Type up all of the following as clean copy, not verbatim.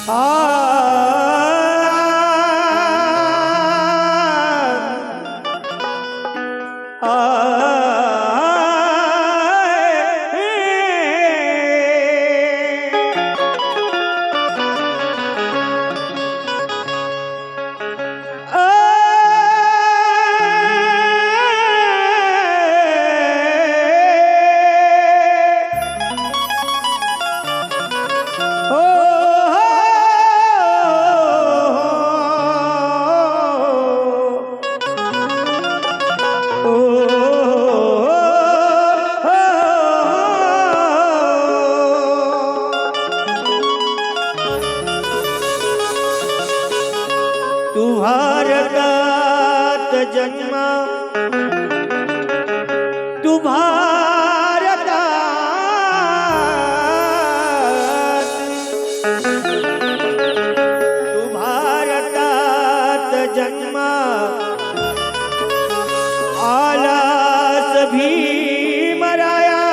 तू भारतात जन्म तू भारतात जन्म आलास भीमराया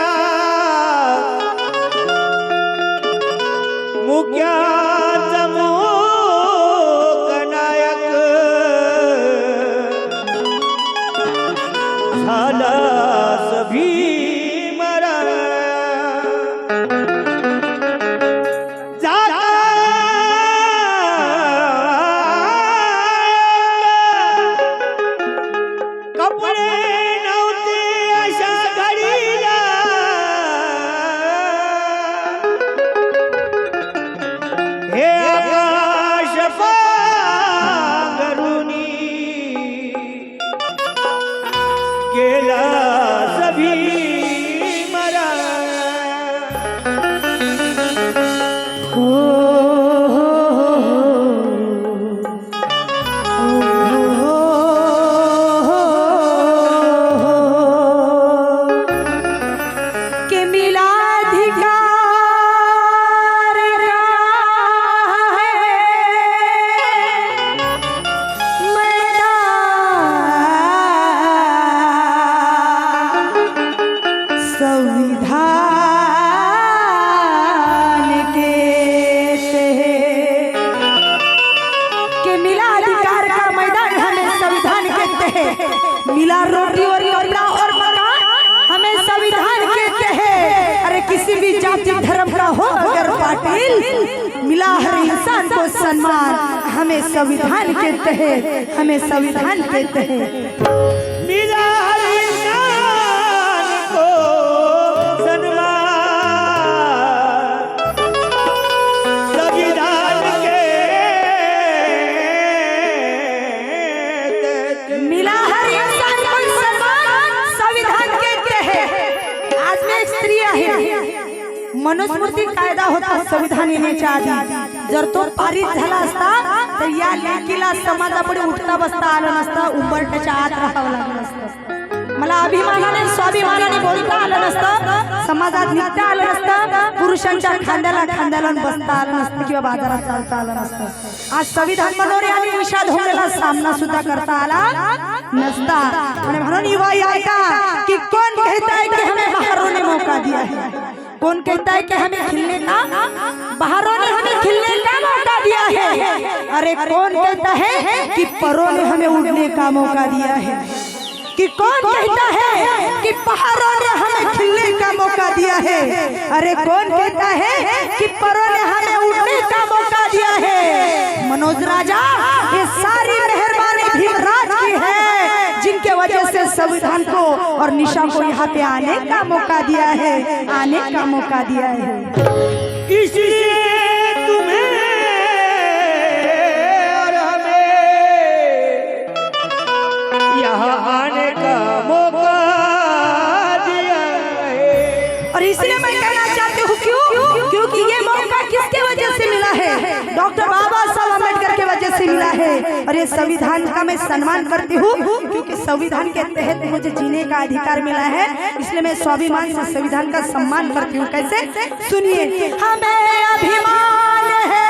मुक्याचा मूकनायक झालास भीमराया कपडे नव्हते अशा घडीला हे आकाश पांघरुणी गेला भीमराया संविधान के मिला अधिकार का मैदान हमें संविधान कहते हैं। मिला रोटी और कपड़ा और मकान हमें संविधान कहते हैं। अरे किसी भी जाति धर्म का हो अगर पाटिल मिला हर इंसान को सम्मान हमें संविधान कहते हैं। हमें संविधान कहते हैं। मिला हर इंसान को संविधान के मिला हर इंसान को सम्मान संविधान कहते हैं। आज में एक स्त्री आहे मनुस्मृती कायदा होता संविधान येण्याच्या आधी जर तो पारित झाला असता तर या लेकीला समाजापुढे उठता बसता आलं नसतं उंबरठ्याच्या आत राहावं लागलं असतं मला अभिमानाने स्वाभिमानाने बोलता आलं नसतं समाजात निघता आलं नसतं पुरुषांच्या खांद्याला खांद्याला बसता आलं नसतं किंवा बाजारात चालता आलं नसतं आज संविधान मनोरे आणि विषाद होण्याला सामना सुद्धा करता आला नसता आणि म्हणून युवा ऐका कि कौन कहता है कि हमें बाहरों ने मौका दिया है कौन कहता है कि हमें खिलने का बाहरों ने हमें खिलने का मौका दिया है अरे कौन कहता है कि परों ने हमें उड़ने का मौका दिया है कि कौन कहता है कि पहाड़ों ने हमें खिलने का मौका दिया है अरे कौन कहता है कि परों ने हमें उड़ने का मौका दिया है मनोज राजा ये सारी मेहरबानी भीमराज की है जिनके वजह से संविधान को और निशा को यहाँ पे आने का मौका दिया है आने का मौका दिया है इसलिए तुम्हें और हमें यहाँ आने का मौका दिया है और इसलिए मैं कहना चाहती हूँ क्यों क्योंकि ये मौका किसके वजह से मिला है डॉक्टर बाबा साहब अम्बेडकर के वजह से मिला है और ये संविधान का मैं सम्मान करती हूँ क्योंकि संविधान के तहत मुझे जीने का अधिकार मिला है इसलिए मैं स्वाभिमान से संविधान का सम्मान करती हूँ कैसे सुनिए हमें अभिमान है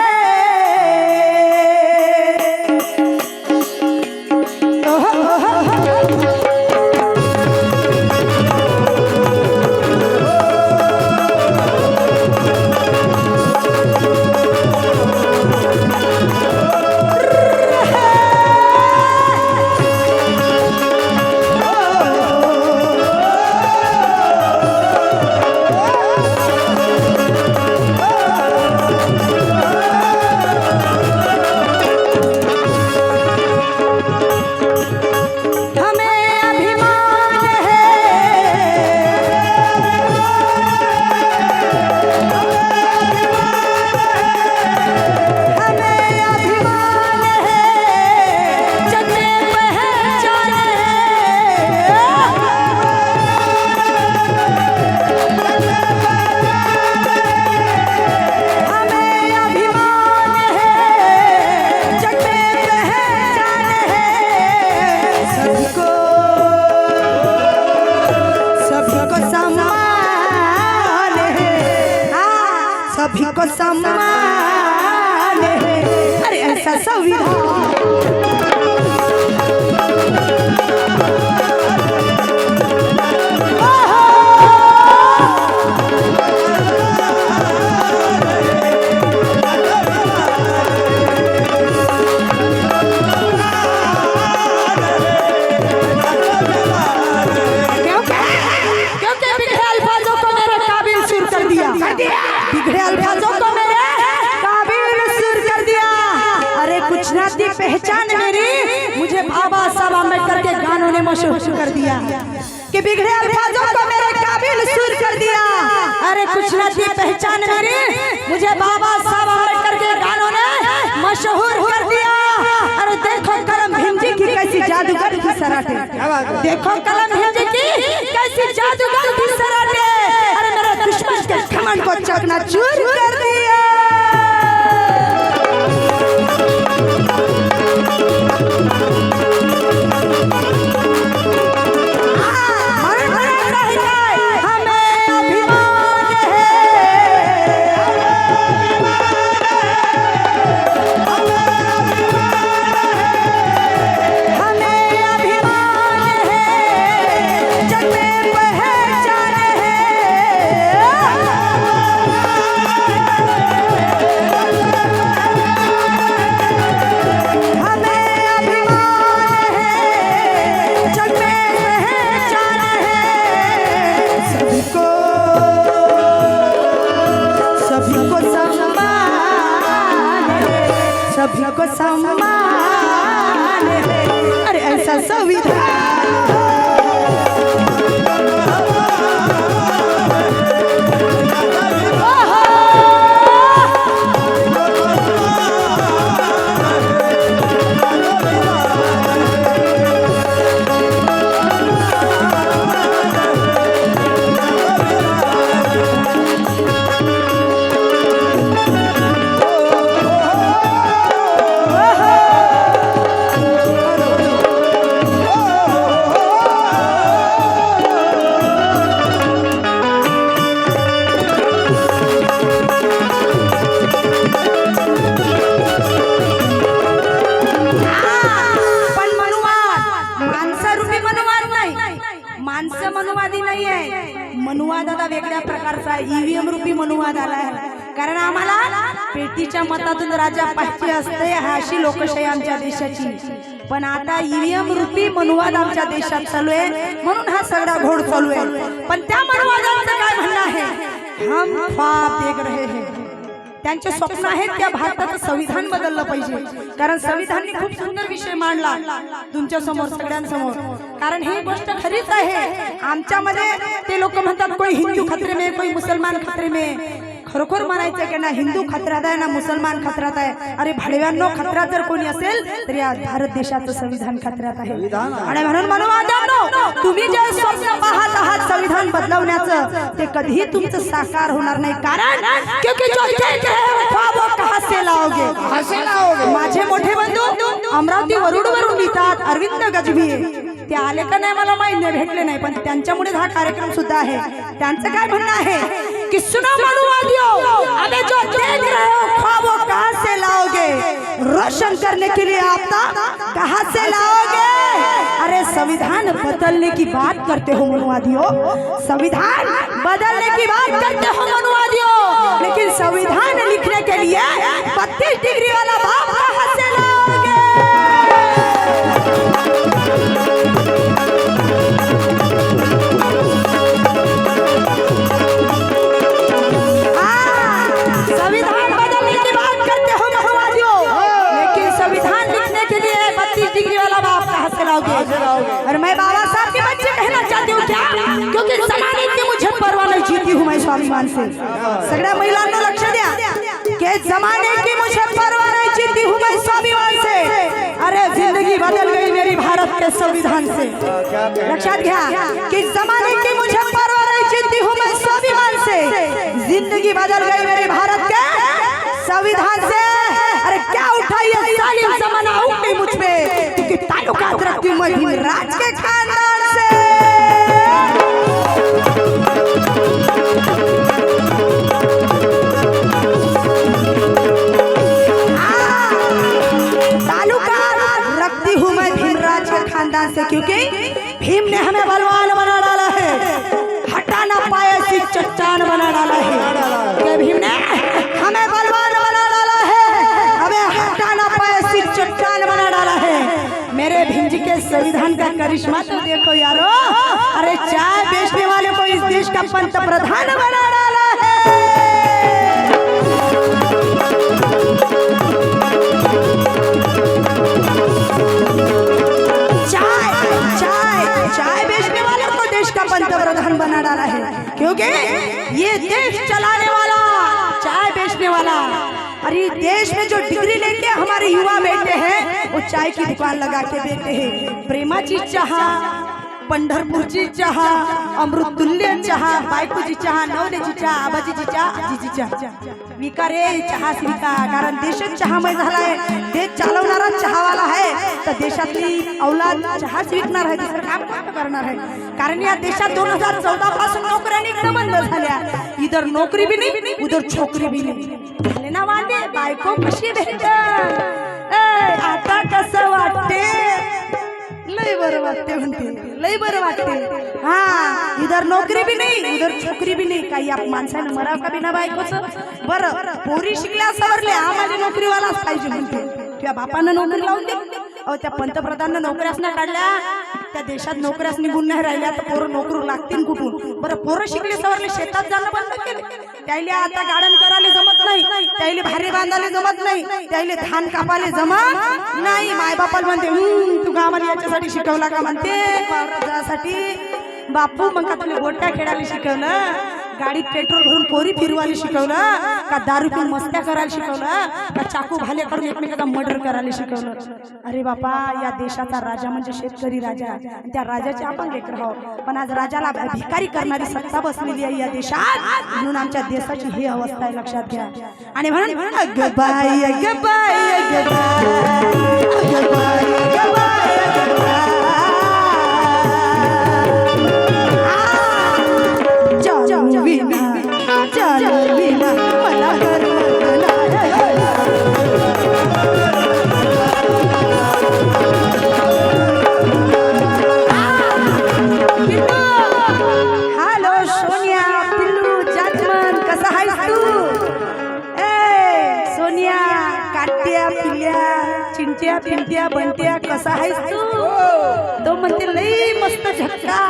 सभी को सम्मान है। अरे ऐसा संविधान पहचान मेरी मुझे बाबा साहब अम्बेडकर के गानों ने मशहूर कर दिया कि बिगड़े अल्फाजों को मेरे काबिल सुर कर दिया। अरे कुछ ना थी पहचान मेरी मुझे बाबा साहब अम्बेडकर के गानों ने मशहूर कर दिया। अरे देखो कलम हिंदी की कैसी जादूगर की सराटे, देखो कलम हिंदी की कैसी जादूगर की सराटे। अरे मेरे दुश्मन के घमंड को चकनाचूर कर दिया। सभी को सम्मान है। अरे ऐसा संविधान मनुवाद आता वेगळ्या प्रकारचा ईव्हीएम रूपी मनुवाद आला आहे। कारण आम्हाला पेटीच्या मतातून राजा पाहिजे असते अशी लोकशाही आमच्या देशाची, पण आता ईव्हीएम रूपी मनुवाद आमच्या देशात चालू आहे म्हणून हा सगळा घोड चालू आहे। पण त्या मनुवादाचं काय म्हणणं आहे, हम ख्वाब देख रहे हैं, त्यांचे स्वप्न आहेत त्या भारताचं संविधान बदललं पाहिजे। कारण संविधानाने खूप सुंदर विषय मांडला तुमच्या समोर सगळ्यांसमोर। कारण ही गोष्ट खरीच आहे, आमच्यामध्ये ते लोक म्हणतात कोई हिंदू खतरे में कोई मुसलमान खतरे में। खरोखर म्हणायचं की ना हिंदू खतरात आहे ना मुसलमान खतरात आहे। अरे भाडव्यांनो खतरा जर कोणी असेल तर या भारत देशाचं संविधान खतरात आहे। आणि म्हणून मनुवादांनो तुम्ही जे स्वप्न पाहत आहात संविधान बदलवण्याचं ते कधीही तुमचं साकार होणार नाही। कारण क्योंकि जो देख रहे हो ख्वाबों कहां से लाओगे। माझे मोठे बंधू अमरावती वरुडवरून लिहितात अरविंद गजभिये, ते आले का नाही मला माहिती नाही, भेटले नाही, पण त्यांच्यामुळे हा कार्यक्रम सुद्धा आहे। त्यांचं काय म्हणणं आहे कि सुनो मनुवादियों, अबे जो देख रहे हो ख्वाबों कहां से लाओगे, रोशन करने के लिए आपदा कहां से लाओगे। अरे संविधान बदलने की बात करते हो मनुवादियों, संविधान बदलने की बात करते हो मनुवादियों, लेकिन संविधान लिखने के लिए 32 डिग्री वाला बाप कहां से लाओगे। संविधान बदलने की बात करते हो मनुवादियों, लेकिन संविधान लिखने के लिए 32 डिग्री वाला बाप कहां से लाओगे। और मैं बाबा साहब के बच्चे कहना चाहती हूँ क्या, क्योंकि जमाने की मुझे परवाह नहीं, जीती हूँ मैं स्वाभिमान से। सगळ्या महिलांना लक्ष द्या कि जमाने की मुझे परवाह नहीं, जीती हूँ मैं स्वाभिमान से। अरे जिंदगी बदल गई मेरी भारत के संविधान से। लक्षात घ्या कि जमाने की मुझे परवाह नहीं, जीती हूँ मैं स्वाभिमान से। जिंदगी बदल गई मेरे भारत के संविधान से। अरे क्या उठाई है जालिम जमाना उठे मुझ पे, क्योंकि ताल्लुकात रखती हूँ मैं राज के खानदान से। करिश्मा तो देखो यारो, अरे चाय बेचने वाले को इस देश का पंत प्रधान बना डाला है। चाय बेचने वाले को देश का पंतप्रधान बना डाला है, क्योंकि ये देश चलाने वाला चाय बेचने वाला। अरे देश में जो डिग्री लेके हमारे युवा बैठे हैं वो चाय की दुकान लगा के बैठे हैं। प्रेमाची चहा, पंढरपूरची चहा, अमृतुल्य चहा, बायकोची चहा, नवऱ्याची चहा, आबाजीची चहा, आजीची चहा विका रे, चहा विका। कारण देशात चहामय झालाय, देश चालवणारा चहावाला आहे, तर देशातली औलाद चहाच विकणार आहे, दुसरं काम कसं करणार आहे? कारण या देशात 2014 पासून नोकऱ्या निघणं बंद झाल्या, इधर नोकरी भी नाही, उधर छोकरी भी नाही झाले ना वाटे। बायको कशी भेटत आता कसं वाटते? लय बरं वाटते म्हणते, लय बरं वाटते। हा, इधर नोकरी भी नाही, उधर छोकरी भी नाही। काही आप माणसानं मराव का बिना बायकोचं? बरं पोरी शिकल्या सवरल्या, आम्हाला नोकरीवालाच पाहिजे म्हणते। तुझ्या बापानं नोकरी लावून दे, अहो त्या पंतप्रधानानं नोकऱ्याच नाही काढल्या, त्या देशात नोकऱ्याच निघून नाही राहिल्या, तर पोरं नोकरू लागतील कुठून? बरं पोरं शिकले सवरले शेतात जाणं बंद केले, त्याले आता गार्डन करायला जमत नाही, त्याले भारे बांधायला जमत नाही, त्याले धान कापायला जमत नाही। मायबापाला म्हणते तू आम्हाला याच्यासाठी शिकवला का म्हणते, वावरासाठी बापू मग का तुला गोट्या खेळायला शिकवलं, गाडीत पेट्रोल भरून पोरी फिरवायला शिकवलं का, दारू पिऊन मस्त्या करायला शिकवलं का, चाकू भाले करून एकमेकांना मर्डर करायला शिकवलं? अरे बापा, या देशाचा राजा म्हणजे शेतकरी राजा, त्या राजाचे आपण लेकर आहोत, पण आज राजाला भिकारी करणारी सत्ता बसलेली आहे या देशात, म्हणून आमच्या देशाची ही अवस्था आहे, लक्षात घ्या। आणि म्हणून अगं बाई अगं बाई अगं बाई अगं बाई अगं बाई अगं बाई विना मला हॅलो सोनिया पिल्लू जाजमन, कसा आहेस तू? ए सोनिया, काट्या पिल्या, चिंट्या पिंट्या बंट्या, कसा आहेस तू? तो म्हणते लई मस्त झटका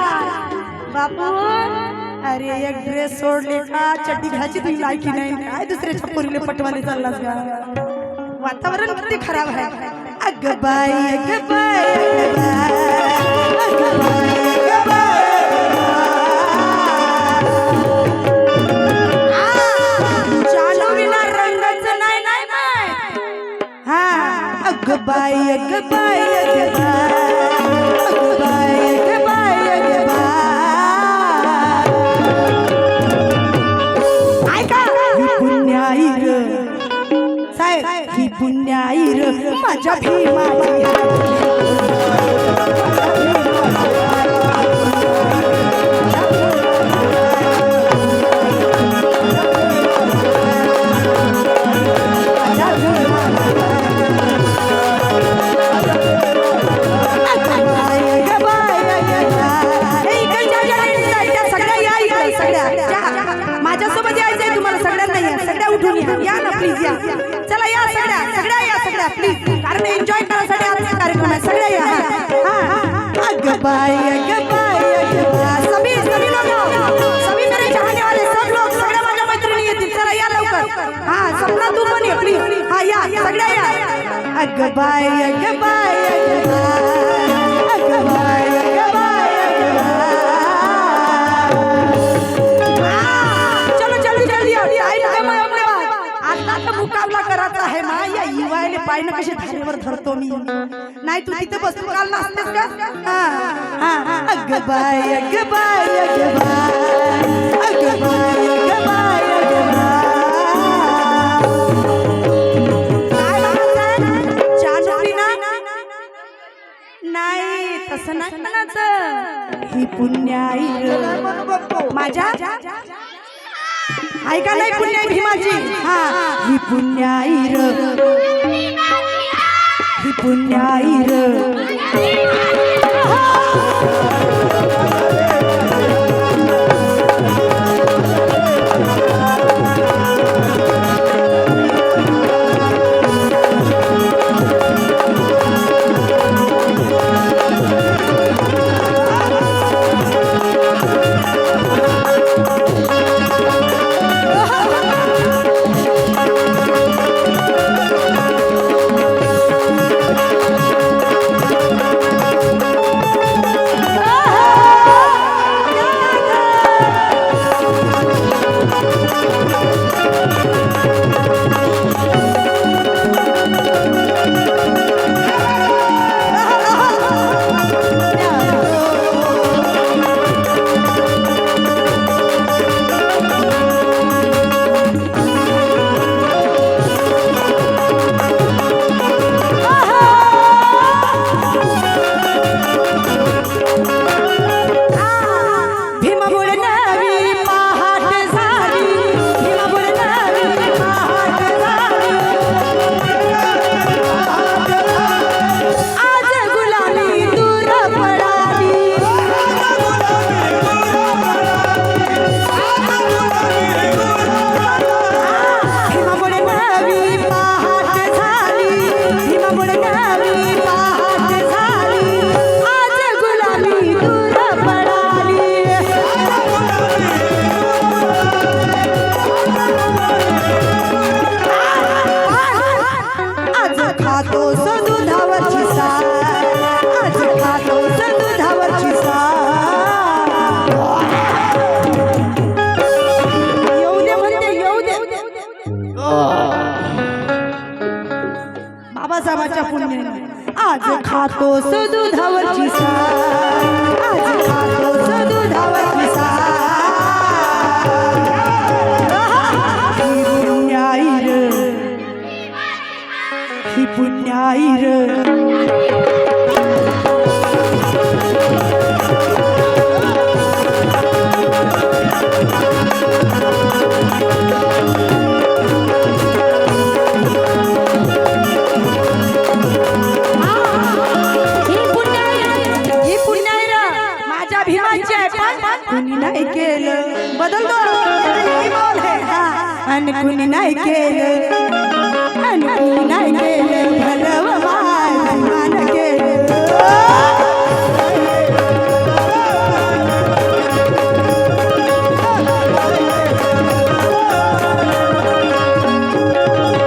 बापू। अरे एक ड्रेस सोडले का चड्डी घ्यायची तुझी लायकी नाही, काय दुसऱ्या छपोरीले पटवाले चाललास का? वातावरण किती खराब आहे। अगं बाई अगं बाई अगं बाई अगं बाई अगं बाई, चालू विना रंगाचं नाही नाही नाही। हा अगं बाई अगं बाई अगं बाई अगं बाई अगं बाई अगं बाई, पुण्याई र साहेब, ही पुण्याई र माझ्या भीमाची, माझ्यासोबत यायचंय तुम्हाला सगळ्यांना, या सगळ्या उठून या ना प्लीज, या चला, या सगळ्या प्लीज, कारण एन्जॉय करण्यासाठी आजचा कार्यक्रम आहे, सगळ्या या। अगं बाई अगं बाई अगं बाई, सभी लोग, सभी मेरे चाहने वाले सब लोग, सगळ्या माझ्या मैत्रिणी येतील, चला या लवकर। हा सपना तू पण ये प्लीज, हा या सगळ्या या। अगं बाई अगं बाई अगं बाई अगं बाई अगं बाई अगं बाई, मुकाबला करायचा आहे मा, या युवाले पायनं कशी धारेवर धरतो मी, नाही तू तिथे बसून काल नसतेस का? अगं बाई अगं बाई अगं बाई अगं बाई अगं बाई अगं बाई, चालू विना नाही, तसं नाही म्हणायचं। ही पुण्याई माझ्या ऐका नाही, पुण्याई भीमाची, हा ही पुण्याई र, ही पुण्याई र, बाबासाहेबांच्या पुण्याने आज खातोस दुधावरची साय, आज खातोस दुधावरची साय. ही पुण्याई र, ही पुण्याई र. कुणी नाही केलं बदलतो आणि कुणी नाही केलं, आणि कुणी नाही केलं भरव मान केलं.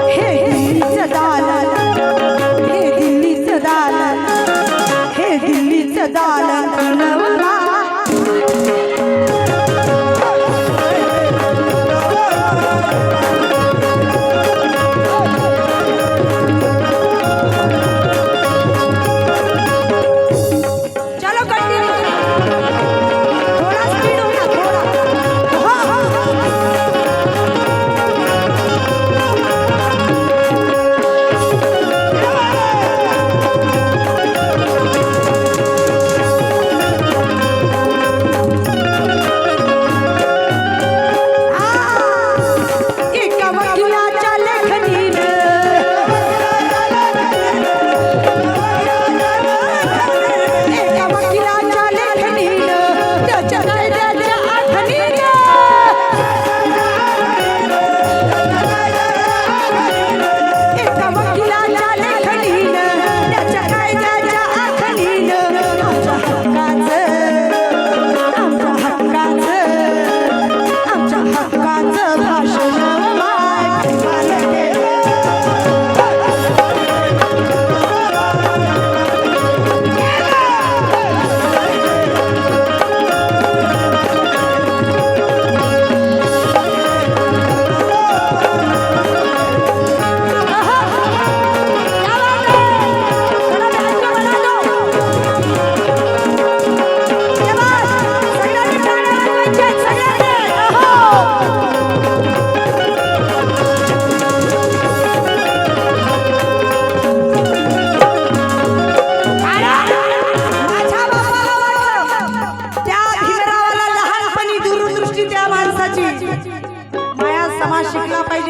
हे दिल्लीचं दालन, हे दिल्लीचं दालन, हे दिल्लीचं दालन भरव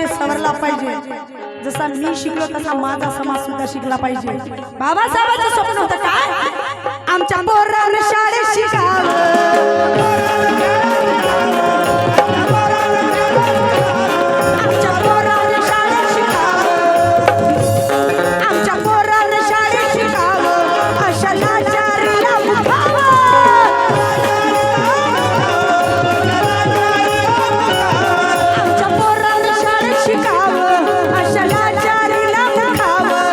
सवरला पाहिजे. जसा मी शिकलो तसा माझा समाज सुद्धा शिकला पाहिजे. बाबासाहेबांचं स्वप्न होतं काय, आमच्या पोरांना शाळेत शिकावं, आमच्या पोरांना शाळेत शिकावं, आमच्या पोरांना शाळेत शिकावं, अशा लाचारीला उठावं, आमच्या पोरांना शाळेत शिकावं, अशा लाचारीला उठावं.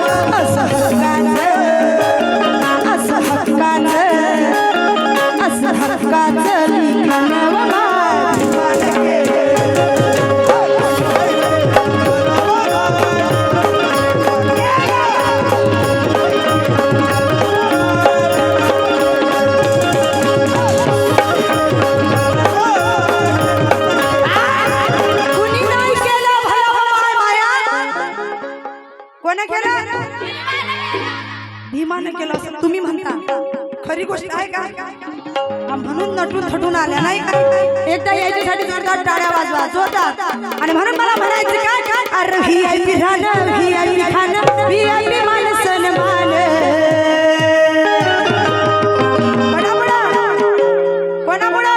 असं हक्काचं, असं हक्काचं, असं हक्काचं लिखाण भीमानं केलं असं तुम्ही म्हणता. खरी गोष्ट आहे का, म्हणून नटून थटून आल्या नाही का. एकदा याच्यासाठी जोरदार टाळ्या वाजवा जोरदार. आणि म्हणून मला म्हणायचं काय, अरे VIP राहणं, VIP खाणं, VIP मान सन्मान, कोणामुळं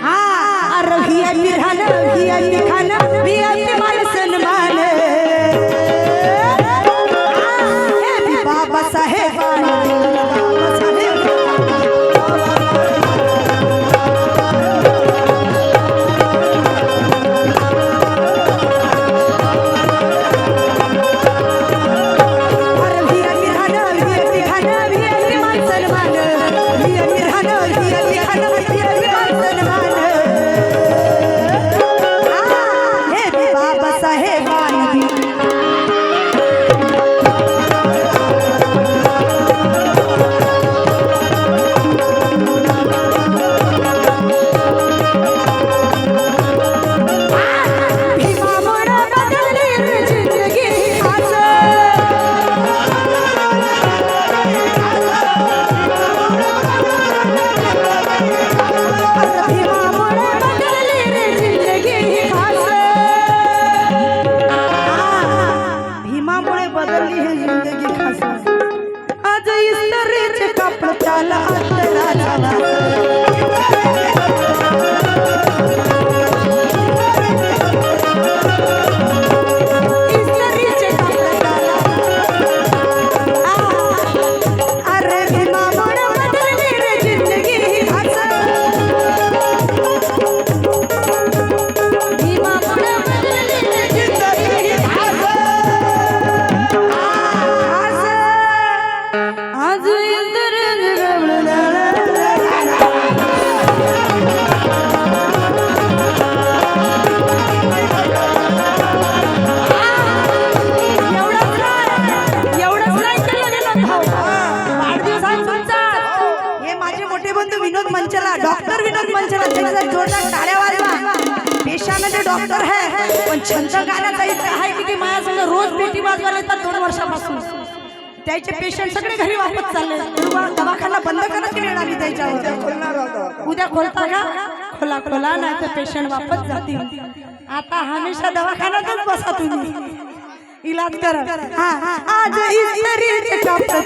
हा, अरे VIP राहणं, VIP खाणं, VIP मान सन्मान. बाबासाहेब बाळासाहेबांनी डॉक्टर विनोद मंचला जोरदार टाळ्या वाजवा. पेशामध्ये डॉक्टर है पण छंद गाण्याचा इतका आहे की ते माझ्यासंग रोज पेटी वाजवायला येतात 2 वर्षापासून. त्याचे पेशंट सगळे घरी वापस चालले. दवाखाना बंद करायची वेळ आली त्याच्यावर. उद्या खोलता का? खोला खोला नाही तर पेशंट वापस जातील. आता हमेशा दवाखान्यातच बसा तुम्ही, इलाज करा. आज इस तरीके डॉक्टर